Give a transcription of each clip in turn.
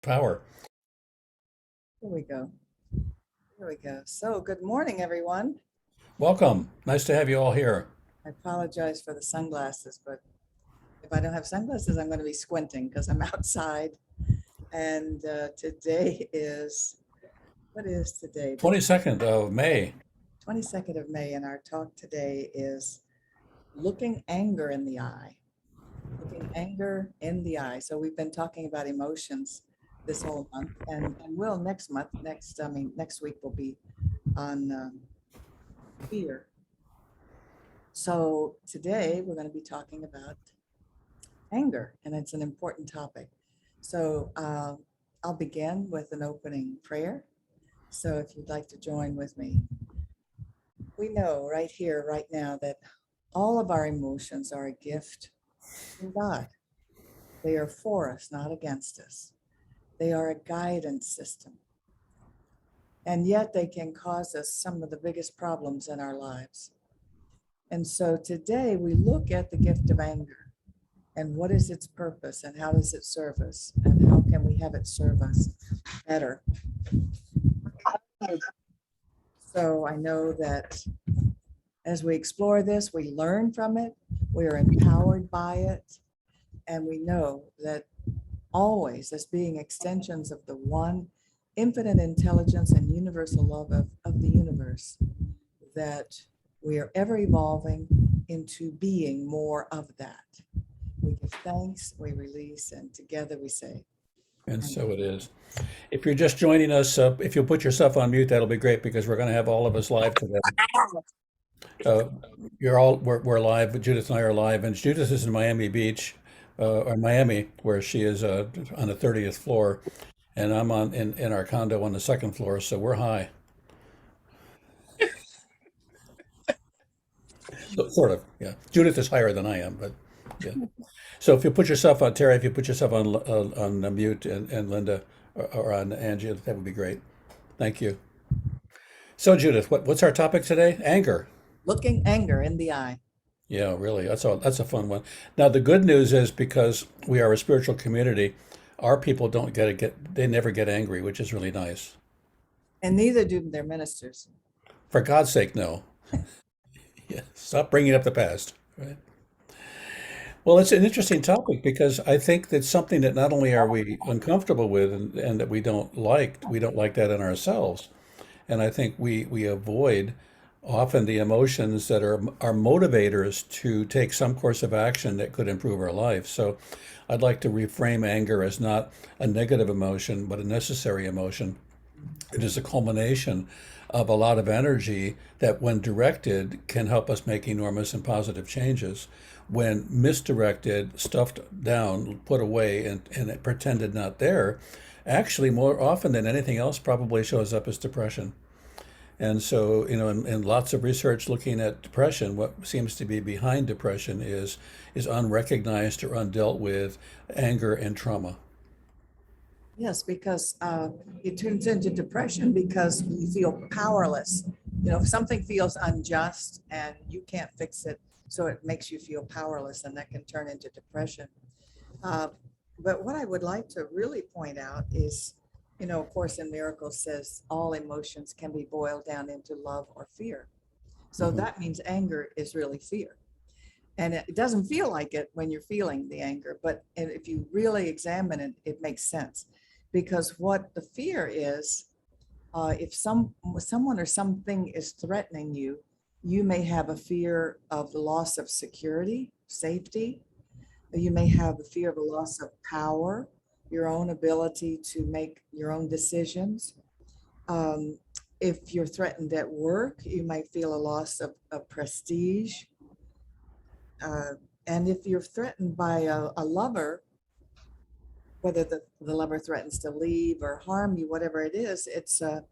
Power. Here we go. Here we go. So, good morning, everyone. Welcome. Nice to have you all here. I apologize for the sunglasses, but if I don't have sunglasses, I'm going to be squinting because I'm outside. And today is, what is today? The 22nd of May. 22nd of May. And our talk today is looking anger in the eye. Looking anger in the eye. So, we've been talking about emotions this whole month, and will next month. Next week will be on fear. So today we're going to be talking about anger, and it's an important topic. So I'll begin with an opening prayer. So if you'd like to join with me, we know right here, right now, that all of our emotions are a gift from God. They are for us, not against us. They are a guidance system. And yet they can cause us some of the biggest problems in our lives. And so today we look at the gift of anger and what is its purpose and how does it serve us and how can we have it serve us better. So I know that as we explore this, we learn from it, we are empowered by it, and we know that always as being extensions of the one infinite intelligence and universal love of the universe, that we are ever evolving into being more of that. We give thanks, we release, and together we say, And amen. so it is. If you're just joining us, if you'll put yourself on mute, that'll be great because we're going to have all of us live today. Uh, we're live, but Judith and I are live, and Judith is in Miami Beach, or Miami, where she is on the 30th floor, and I'm in our condo on the second floor, so we're high. So, sort of, yeah. Judith is higher than I am, but yeah. So if you put yourself on, Terry, if you put yourself on mute, and Linda, or on Angie, that would be great. Thank you. So Judith, what's our topic today? Anger. Looking anger in the eye. Yeah, really. That's a fun one. Now the good news is because we are a spiritual community, our people don't get they never get angry, which is really nice. And neither do their ministers. For God's sake, no. Yeah, stop bringing up the past. Right. Well, it's an interesting topic because I think that's something that not only are we uncomfortable with and that we don't like that in ourselves. And I think we avoid often the emotions that are motivators to take some course of action that could improve our life. So I'd like to reframe anger as not a negative emotion, but a necessary emotion. It is a culmination of a lot of energy that, when directed, can help us make enormous and positive changes. When misdirected, stuffed down, put away, and pretended not there, actually, more often than anything else, probably shows up as depression. And so, in lots of research looking at depression, what seems to be behind depression is unrecognized or undealt with anger and trauma. Yes, because it turns into depression because you feel powerless. You know, if something feels unjust and you can't fix it, so it makes you feel powerless, and that can turn into depression. Uh, but what I would like to really point out is, of course, in Miracles says all emotions can be boiled down into love or fear. So Hmm. that means anger is really fear. And it doesn't feel like it when you're feeling the anger, but if you really examine it, it makes sense. Because what the fear is, if someone or something is threatening you, you may have a fear of the loss of security, safety. You may have a fear of a loss of power, your own ability to make your own decisions. Um, if you're threatened at work, you might feel a loss of prestige. Uh, and if you're threatened by a lover, whether the lover threatens to leave or harm you, whatever it is, it's the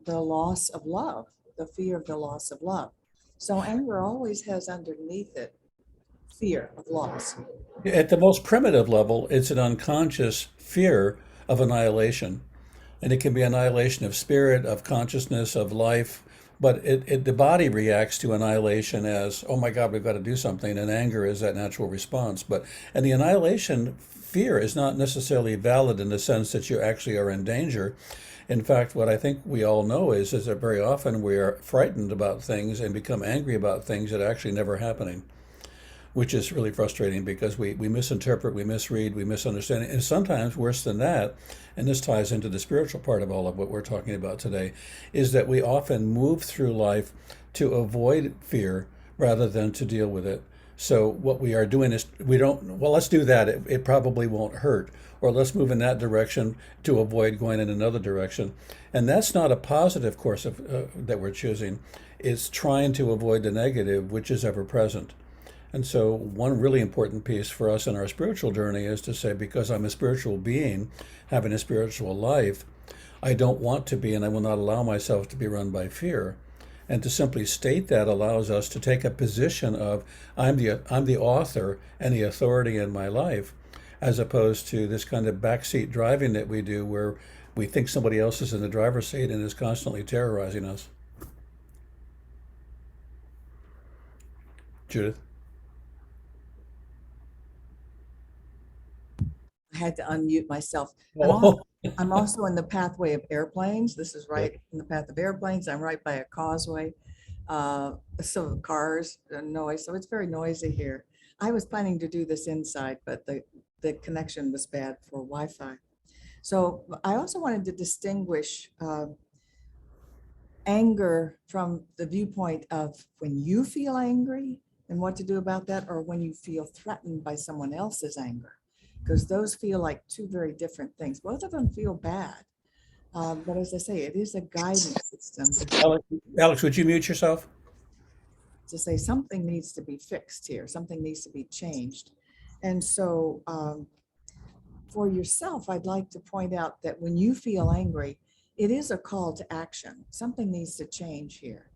loss of love, the fear of the loss of love. So anger always has underneath it fear of loss. At the most primitive level, it's an unconscious fear of annihilation. And it can be annihilation of spirit, of consciousness, of life. But the body reacts to annihilation as, oh my God, we've got to do something. And anger is that natural response. And the annihilation fear is not necessarily valid in the sense that you actually are in danger. In fact, what I think we all know is that very often we are frightened about things and become angry about things that are actually never happening, which is really frustrating because we misinterpret, we misread, we misunderstand. And sometimes worse than that, and this ties into the spiritual part of all of what we're talking about today, is that we often move through life to avoid fear rather than to deal with it. So what we are doing is we don't, well, let's do that. It probably won't hurt. Or let's move in that direction to avoid going in another direction. And that's not a positive course that we're choosing. It's trying to avoid the negative, which is ever present. And so, one really important piece for us in our spiritual journey is to say, because I'm a spiritual being having a spiritual life, I don't want to be and I will not allow myself to be run by fear. And to simply state that allows us to take a position of, I'm the author and the authority in my life, as opposed to this kind of backseat driving that we do where we think somebody else is in the driver's seat and is constantly terrorizing us. Judith? I had to unmute myself. Oh, I'm also in the pathway of airplanes. This is yeah. right in the path of airplanes. I'm right by a causeway. So cars, noise. So it's very noisy here. I was planning to do this inside, but the connection was bad for Wi-Fi. So I also wanted to distinguish anger from the viewpoint of when you feel angry and what to do about that, or when you feel threatened by someone else's anger, because those feel like two very different things. Both of them feel bad. But as I say, it is a guidance system Alex, Alex, would you mute yourself? to say something needs to be fixed here, something needs to be changed. And so for yourself, I'd like to point out that when you feel angry, it is a call to action. Something needs to change here.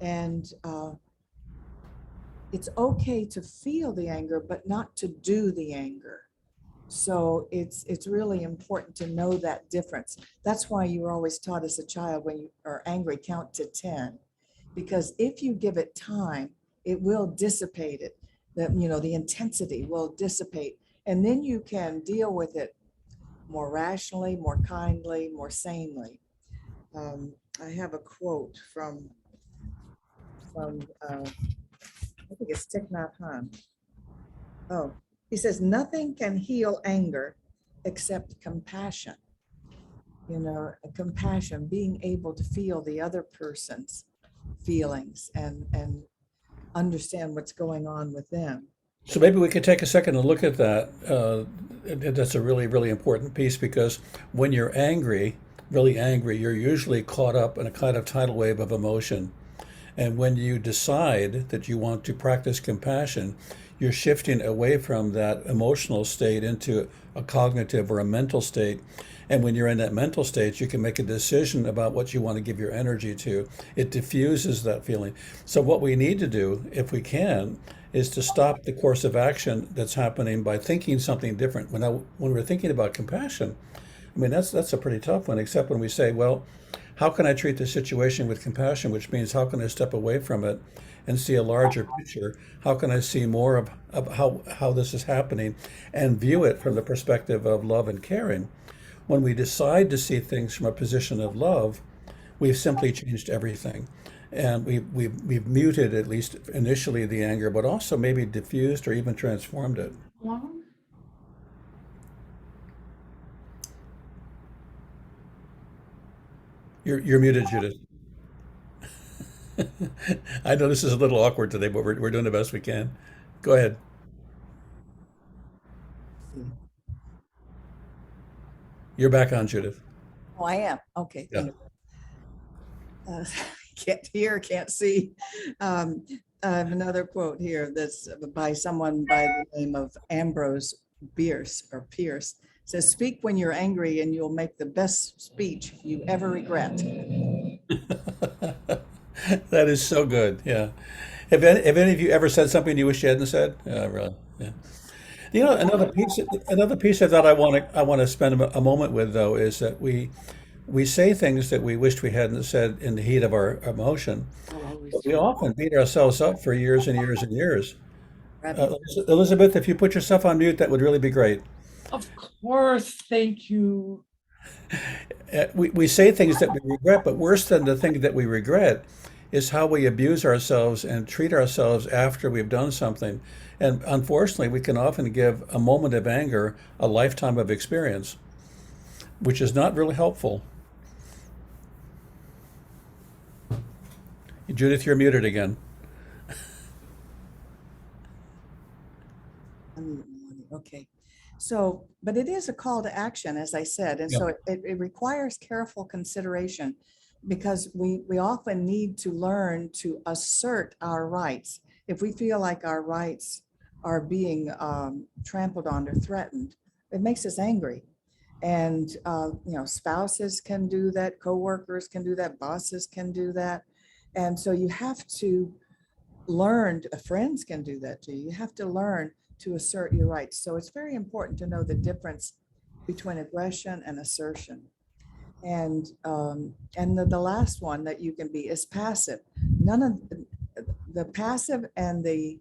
And it's okay to feel the anger, but not to do the anger. So it's really important to know that difference. That's why you were always taught as a child, when you are angry, count to 10, because if you give it time, it will dissipate it. That, the intensity will dissipate, and then you can deal with it more rationally, more kindly, more sanely. I have a quote from I think it's Thich Nhat Hanh. Oh, he says, nothing can heal anger except compassion. Compassion, being able to feel the other person's feelings and understand what's going on with them. So maybe we could take a second and look at that. That's a really, really important piece because when you're angry, really angry, you're usually caught up in a kind of tidal wave of emotion. And when you decide that you want to practice compassion, you're shifting away from that emotional state into a cognitive or a mental state. And when you're in that mental state, you can make a decision about what you want to give your energy to. It diffuses that feeling. So, what we need to do, if we can, is to stop the course of action that's happening by thinking something different. When we're thinking about compassion, I mean, that's a pretty tough one, except when we say, well, how can I treat the situation with compassion, which means how can I step away from it and see a larger picture? How can I see more of how this is happening and view it from the perspective of love and caring? When we decide to see things from a position of love, we've simply changed everything. And we've muted, at least initially, the anger, but also maybe diffused or even transformed it. You're muted, Judith. I know this is a little awkward today, but we're doing the best we can. Go ahead. You're back on, Judith. Oh, I am. Okay, Yeah. thank you. Can't hear, can't see. I have another quote here that's by someone by the name of Ambrose Pierce. It says, speak when you're angry and you'll make the best speech you ever regret. That is so good. Yeah. Have any of you ever said something you wish you hadn't said? Really? Yeah. Another piece of that I want to spend a moment with though is that we say things that we wished we hadn't said in the heat of our emotion. But we often beat ourselves up for years and years and years. Rabbit. Elizabeth, if you put yourself on mute, that would really be great. Of course, thank you. We say things that we regret, but worse than the thing that we regret is how we abuse ourselves and treat ourselves after we've done something. And unfortunately, we can often give a moment of anger a lifetime of experience, which is not really helpful. Judith, you're muted again. Okay. So, but it is a call to action, as I said, and Yeah. so it requires careful consideration because we often need to learn to assert our rights. If we feel like our rights are being trampled on or threatened, it makes us angry. And spouses can do that, coworkers can do that, bosses can do that. And so you have to learn, friends can do that too. You have to learn to assert your rights. So it's very important to know the difference between aggression and assertion. And the last one that you can be is passive. None of the passive and the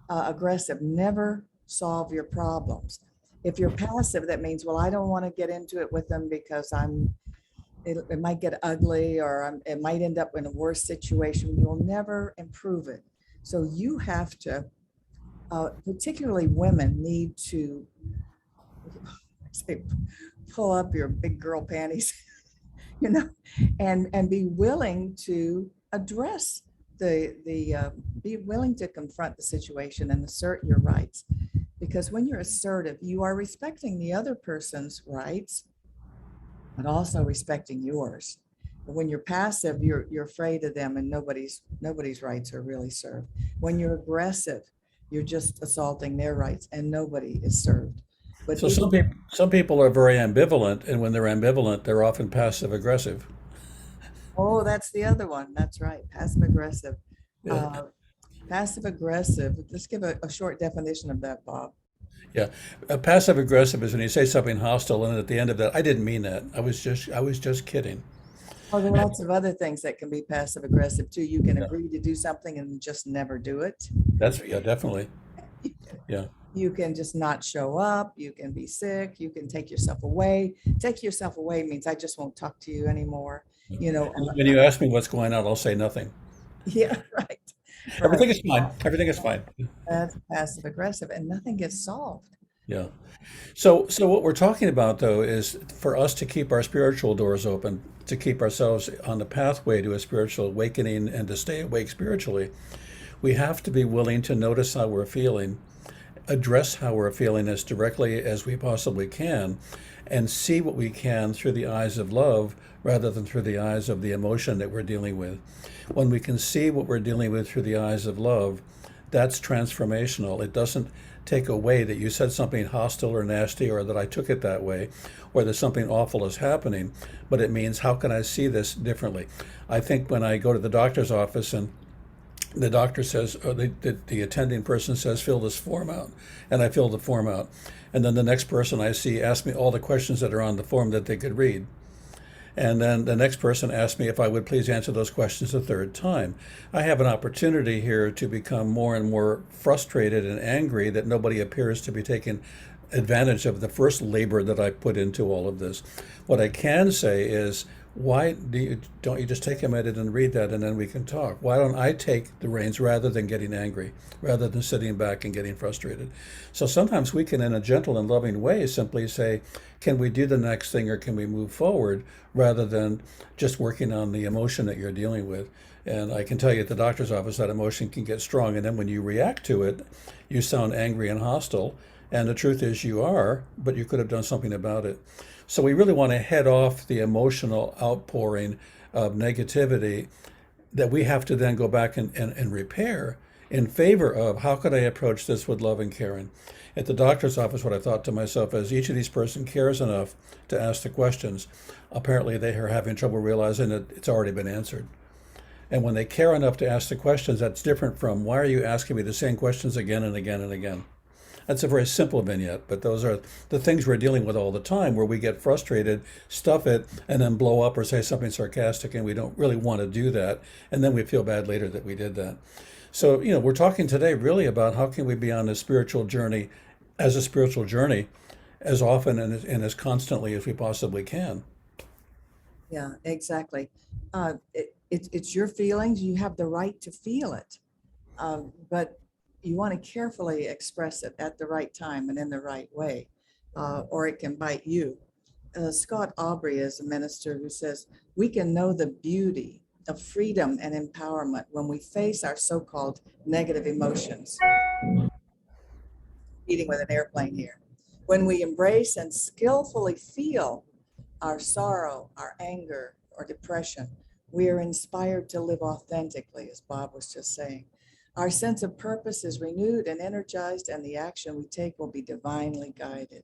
aggressive never solve your problems. If you're passive, that means, well, I don't want to get into it with them because it might get ugly or it might end up in a worse situation. You'll never improve it. So you have to, particularly women, need to say, pull up your big girl panties, you know, and be willing to address be willing to confront the situation and assert your rights. Because when you're assertive, you are respecting the other person's rights, but also respecting yours. But when you're passive, you're afraid of them, and nobody's rights are really served. When you're aggressive, you're just assaulting their rights, and nobody is served. But So if some people are very ambivalent, and when they're ambivalent, they're often passive aggressive. oh, that's the other one. That's right, passive aggressive. Yeah, Uh, Passive aggressive. Let's give a short definition of that, Bob. yeah. Passive aggressive is when you say something hostile, and at the end of that, I didn't mean that. I was just kidding. Well, there are lots of other things that can be passive aggressive too. You can Yeah, agree to do something and just never do it. that's yeah, definitely. Yeah. You can just not show up. You can be sick. You can take yourself away. Take yourself away means I just won't talk to you anymore. You know, When you ask me what's going on, I'll say nothing. yeah, right, right. Everything is fine. Everything is fine. That's passive aggressive and nothing gets solved. Yeah. So what we're talking about though is for us to keep our spiritual doors open, to keep ourselves on the pathway to a spiritual awakening and to stay awake spiritually, we have to be willing to notice how we're feeling, address how we're feeling as directly as we possibly can, and see what we can through the eyes of love rather than through the eyes of the emotion that we're dealing with. When we can see what we're dealing with through the eyes of love, that's transformational. It doesn't take away that you said something hostile or nasty or that I took it that way or that something awful is happening, but it means how can I see this differently? I think when I go to the doctor's office and the doctor says, or the attending person says, fill this form out. And I fill the form out. And then the next person I see asks me all the questions that are on the form that they could read. And then the next person asked me if I would please answer those questions a third time. I have an opportunity here to become more and more frustrated and angry that nobody appears to be taking advantage of the first labor that I put into all of this. What I can say is, why don't you just take a minute and read that and then we can talk? Why don't I take the reins rather than getting angry, rather than sitting back and getting frustrated? So sometimes we can, in a gentle and loving way, simply say, can we do the next thing or can we move forward rather than just working on the emotion that you're dealing with? And I can tell you at the doctor's office that emotion can get strong. And then when you react to it, you sound angry and hostile. And the truth is you are, but you could have done something about it. So we really want to head off the emotional outpouring of negativity that we have to then go back and repair in favor of how could I approach this with love and caring. At the doctor's office, what I thought to myself is each of these person cares enough to ask the questions. Apparently, they are having trouble realizing that it's already been answered. And when they care enough to ask the questions, that's different from why are you asking me the same questions again and again and again? That's a very simple vignette, but those are the things we're dealing with all the time where we get frustrated, stuff it, and then blow up or say something sarcastic, and we don't really want to do that. And then we feel bad later that we did that. So, we're talking today really about how can we be on a spiritual journey as a spiritual journey as often and as constantly as we possibly can. Yeah, exactly. It's your feelings. You have the right to feel it, but you want to carefully express it at the right time and in the right way, or it can bite you. Scott Aubrey is a minister who says we can know the beauty of freedom and empowerment when we face our so-called negative emotions. Meeting with an airplane here. When we embrace and skillfully feel our sorrow, our anger, or depression, we are inspired to live authentically, as Bob was just saying. Our sense of purpose is renewed and energized, and the action we take will be divinely guided.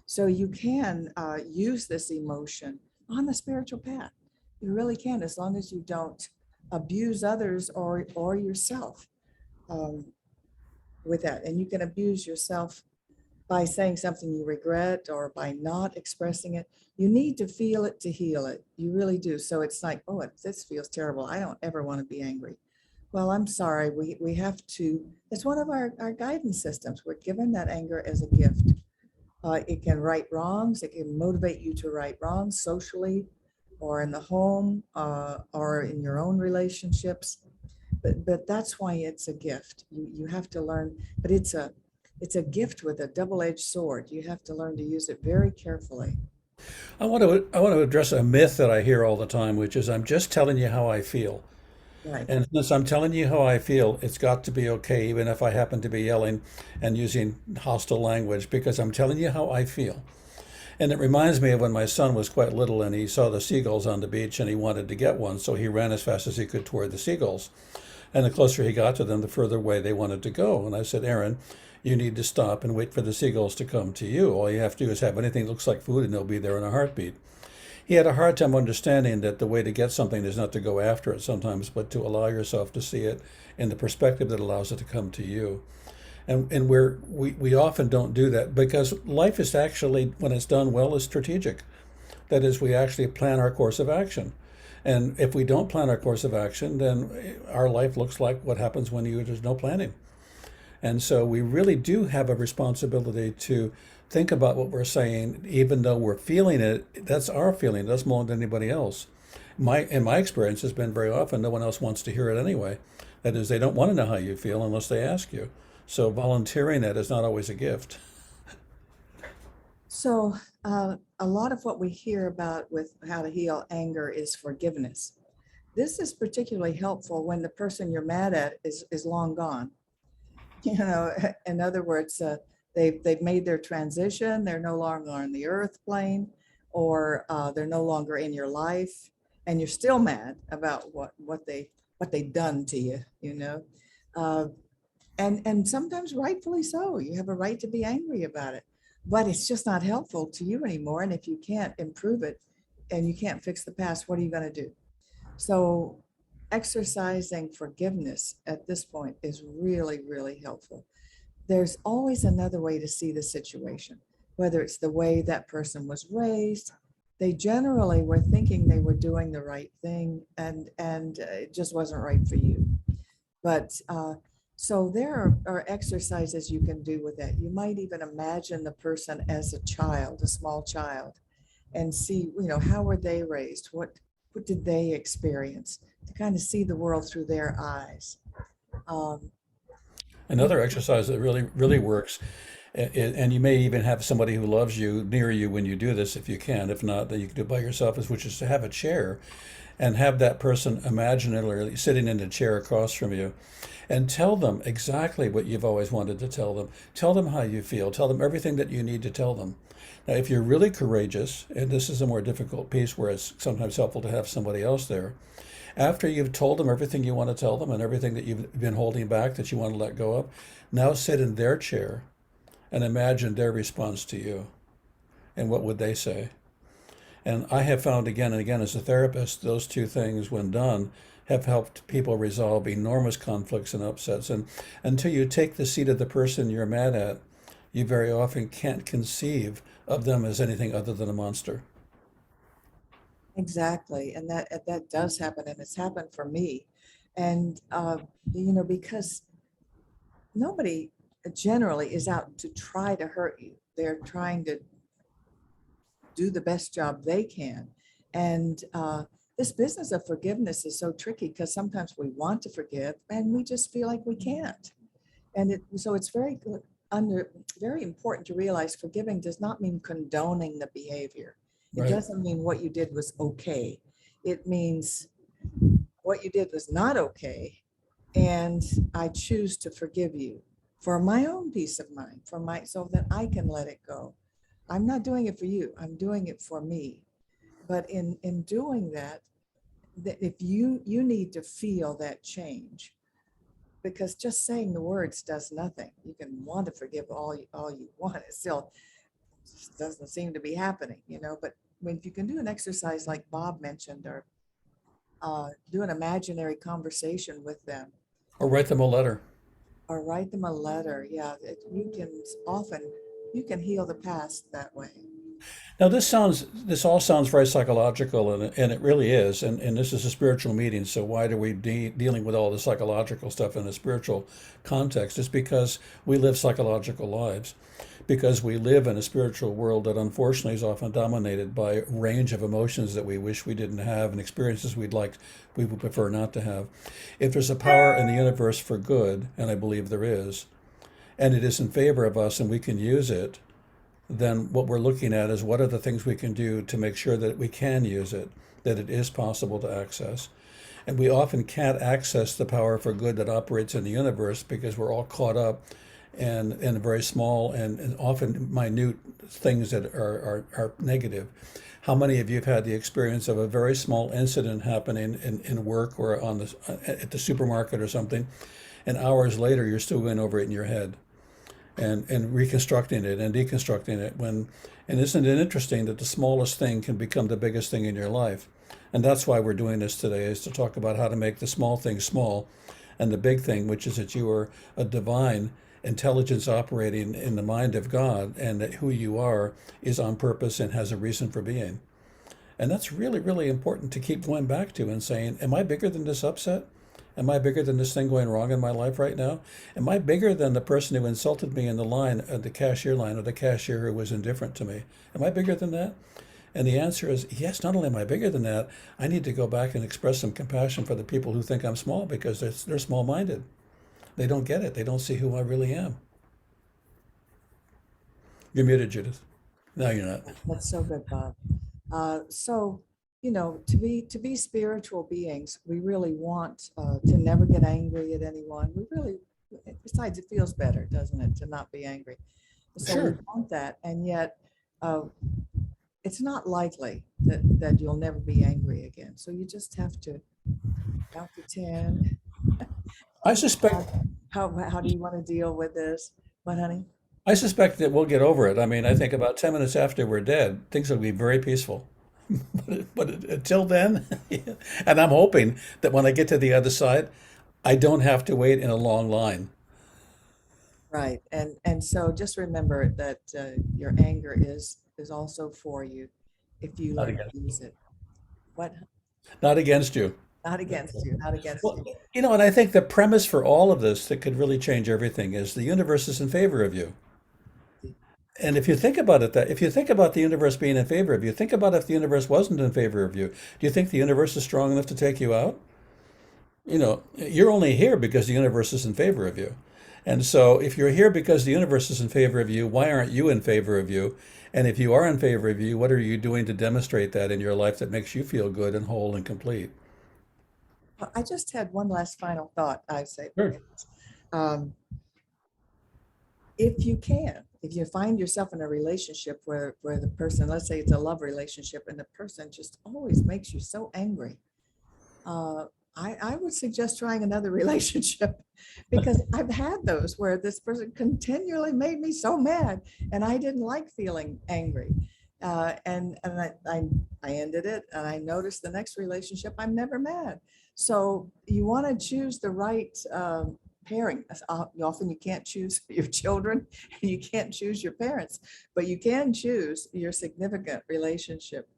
So you can use this emotion on the spiritual path. You really can, as long as you don't abuse others or yourself um, with that. And you can abuse yourself by saying something you regret or by not expressing it. You need to feel it to heal it. You really do. So it's like, oh, this feels terrible. I don't ever want to be angry. Well, I'm sorry. We have to, it's one of our guidance systems. We're given that anger as a gift. It can right wrongs. It can motivate you to right wrongs socially or in the home or in your own relationships. But that's why it's a gift. You have to learn, but it's a gift with a double-edged sword. You have to learn to use it very carefully. I want to address a myth that I hear all the time, which is I'm just telling you how I feel. Right. And since I'm telling you how I feel, it's got to be okay, even if I happen to be yelling and using hostile language, because I'm telling you how I feel. And it reminds me of when my son was quite little and he saw the seagulls on the beach and he wanted to get one, so he ran as fast as he could toward the seagulls. And the closer he got to them, the further away they wanted to go. And I said, Aaron, you need to stop and wait for the seagulls to come to you. All you have to do is have anything that looks like food and they'll be there in a heartbeat. He had a hard time understanding that the way to get something is not to go after it sometimes, but to allow yourself to see it in the perspective that allows it to come to you. And we often don't do that because life is actually, when it's done well, is strategic. That is, we actually plan our course of action. And if we don't plan our course of action, then our life looks like what happens when there's no planning. And so we really do have a responsibility to think about what we're saying, even though we're feeling it. That's our feeling. It doesn't belong to anybody else. In my experience has been very often no one else wants to hear it anyway. That is, they don't want to know how you feel unless they ask you. So volunteering that is not always a gift. So a lot of what we hear about with how to heal anger is forgiveness. This is particularly helpful when the person you're mad at is long gone. You know, in other words, they've made their transition. They're no longer on the earth plane, or they're no longer in your life, and you're still mad about what they've done to you. You know, uh, and sometimes rightfully so. You have a right to be angry about it, but it's just not helpful to you anymore. And if you can't improve it, and you can't fix the past, what are you going to do? So exercising forgiveness at this point is really, really helpful. There's always another way to see the situation, whether it's the way that person was raised. They generally were thinking they were doing the right thing, and it just wasn't right for you. But so there are exercises you can do with that. You might even imagine the person as a child, a small child, and see, how were they raised? What did they experience? To kind of see the world through their eyes. Um, Another exercise that really, really works, and you may even have somebody who loves you near you when you do this if you can. If not, then you can do it by yourself, which is to have a chair and have that person imaginarily sitting in a chair across from you and tell them exactly what you've always wanted to tell them. Tell them how you feel. Tell them everything that you need to tell them. Now, if you're really courageous, and this is a more difficult piece where it's sometimes helpful to have somebody else there, after you've told them everything you want to tell them and everything that you've been holding back that you want to let go of, now sit in their chair and imagine their response to you. And what would they say? And I have found again and again as a therapist, those two things, when done, have helped people resolve enormous conflicts and upsets. And until you take the seat of the person you're mad at, you very often can't conceive of them as anything other than a monster. exactly, and that does happen, and it's happened for me. And because nobody generally is out to try to hurt you. they're trying to do the best job they can. And this business of forgiveness is so tricky because sometimes we want to forgive and we just feel like we can't. So it's very good very important to realize forgiving does not mean condoning the behavior. It Right. doesn't mean what you did was okay. It means what you did was not okay. And I choose to forgive you for my own peace of mind, so that I can let it go. I'm not doing it for you. I'm doing it for me. But in doing that, if you need to feel that change, because just saying the words does nothing. You can want to forgive all you want. It still just doesn't seem to be happening. But when if you can do an exercise like Bob mentioned, or do an imaginary conversation with them, Or write them a letter. or write them a letter, yeah, you can heal the past that way. Now, this all sounds very psychological, and it really is. And this is a spiritual meeting, so why are we dealing with all the psychological stuff in a spiritual context? It's because we live psychological lives, because we live in a spiritual world that unfortunately is often dominated by a range of emotions that we wish we didn't have and experiences we would prefer not to have. If there's a power in the universe for good, and I believe there is, and it is in favor of us, and we can use it, then what we're looking at is what are the things we can do to make sure that we can use it, that it is possible to access. And we often can't access the power for good that operates in the universe because we're all caught up in very small and often minute things that are negative. How many of you have had the experience of a very small incident happening in work or at the supermarket or something, and hours later you're still going over it in your head? And reconstructing it and deconstructing it and isn't it interesting that the smallest thing can become the biggest thing in your life? And that's why we're doing this today, is to talk about how to make the small things small, and the big thing, which is that you are a divine intelligence operating in the mind of God, and that who you are is on purpose and has a reason for being. And that's really, really important to keep going back to and saying, am I bigger than this upset? Am I bigger than this thing going wrong in my life right now? Am I bigger than the person who insulted me in the line, the cashier line, or the cashier who was indifferent to me? Am I bigger than that? And the answer is yes, not only am I bigger than that, I need to go back and express some compassion for the people who think I'm small because they're small minded. They don't get it, they don't see who I really am. You're muted, Judith. No, you're not. That's so good, Bob. To be spiritual beings, we really want to never get angry at anyone. Besides, it feels better, doesn't it, to not be angry? So we Sure. want that, and yet uh, it's not likely that you'll never be angry again. So you just have to count to 10. I Think suspect about how do you want to deal with this? What, honey? I suspect that we'll get over it. I mean, I think about 10 minutes after we're dead, things will be very peaceful. But until then, and I'm hoping that when I get to the other side, I don't have to wait in a long line. Right. And so just remember that your anger is also for you if you Not learn to against you. use it. What? Not against you. Not against you, not against Well, you. and I think the premise for all of this that could really change everything is the universe is in favor of you. And if you think about it, that if you think about the universe being in favor of you, think about if the universe wasn't in favor of you. Do you think the universe is strong enough to take you out? You're only here because the universe is in favor of you. And so if you're here because the universe is in favor of you, why aren't you in favor of you? And if you are in favor of you, what are you doing to demonstrate that in your life that makes you feel good and whole and complete? I just had one last final thought. I say, Sure. um, if you find yourself in a relationship where the person, let's say it's a love relationship, and the person just always makes you so angry, uh, I would suggest trying another relationship, because I've had those where this person continually made me so mad and I didn't like feeling angry. And I ended it, and I noticed the next relationship I'm never mad. So you want to choose the right pairing. Often you can't choose your children and you can't choose your parents, but you can choose your significant relationship.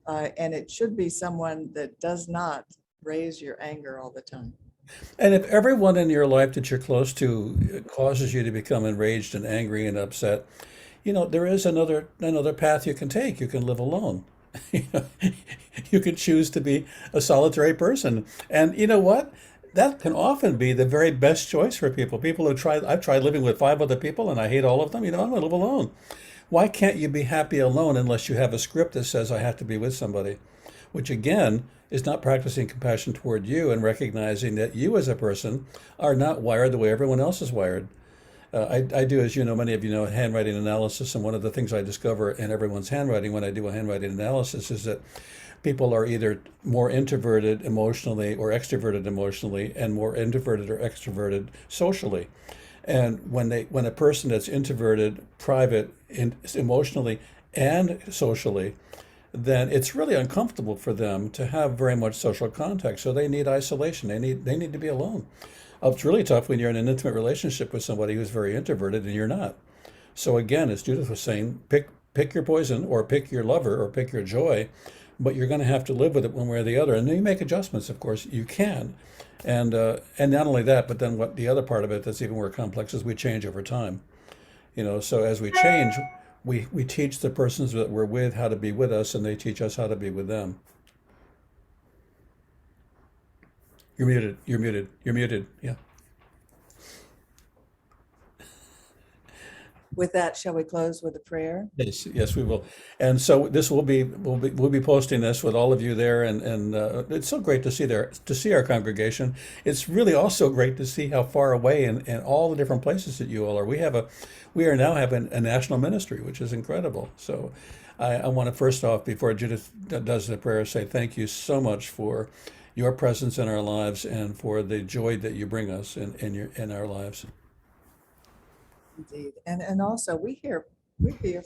And it should be someone that does not raise your anger all the time. And if everyone in your life that you're close to causes you to become enraged and angry and upset, there is another path you can take. You can live alone. You know, you can choose to be a solitary person. And you know what? That can often be the very best choice for people. People who try, I've tried living with five other people and I hate all of them. I'm going to live alone. Why can't you be happy alone unless you have a script that says I have to be with somebody? Which again is not practicing compassion toward you and recognizing that you as a person are not wired the way everyone else is wired. I do, as you know, many of you know, handwriting analysis, and one of the things I discover in everyone's handwriting when I do a handwriting analysis is that people are either more introverted emotionally or extroverted emotionally, and more introverted or extroverted socially. And when a person that's introverted, private, emotionally, and socially, then it's really uncomfortable for them to have very much social contact. So they need isolation. They need to be alone. It's really tough when you're in an intimate relationship with somebody who's very introverted and you're not. So again, as Judith was saying, pick your poison or pick your lover or pick your joy, but you're going to have to live with it one way or the other. And then you make adjustments, of course, you can. And not only that, but then what the other part of it that's even more complex is we change over time. So as we change, we teach the persons that we're with how to be with us, and they teach us how to be with them. You're muted. You're muted. You're muted. Yeah. With that, shall we close with a prayer? Yes, yes, we will. And so this we'll be posting this with all of you there, and it's so great to see our congregation. It's really also great to see how far away and all the different places that you all are. We are now having a national ministry, which is incredible. So I want to first off, before Judith does the prayer, say thank you so much for your presence in our lives and for the joy that you bring us in our lives. Indeed. And also we hear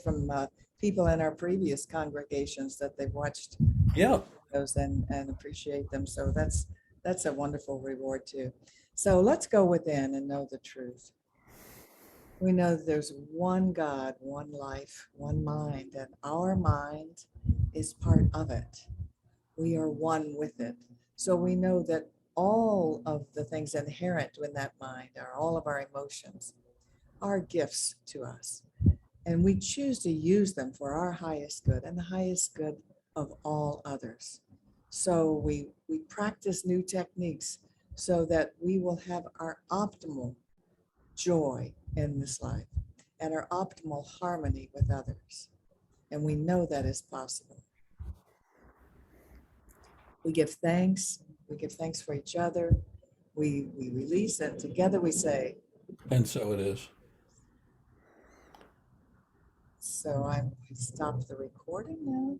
from people in our previous congregations that they've watched Yeah. those and appreciate them. So that's a wonderful reward too. So let's go within and know the truth. We know that there's one God, one life, one mind, and our mind is part of it. We are one with it. So we know that all of the things inherent in that mind are all of our emotions are gifts to us. And we choose to use them for our highest good and the highest good of all others. So we practice new techniques so that we will have our optimal joy in this life and our optimal harmony with others. And we know that is possible. We give thanks. We give thanks for each other. We release, and together we say. And so it is. So I'm stop the recording now.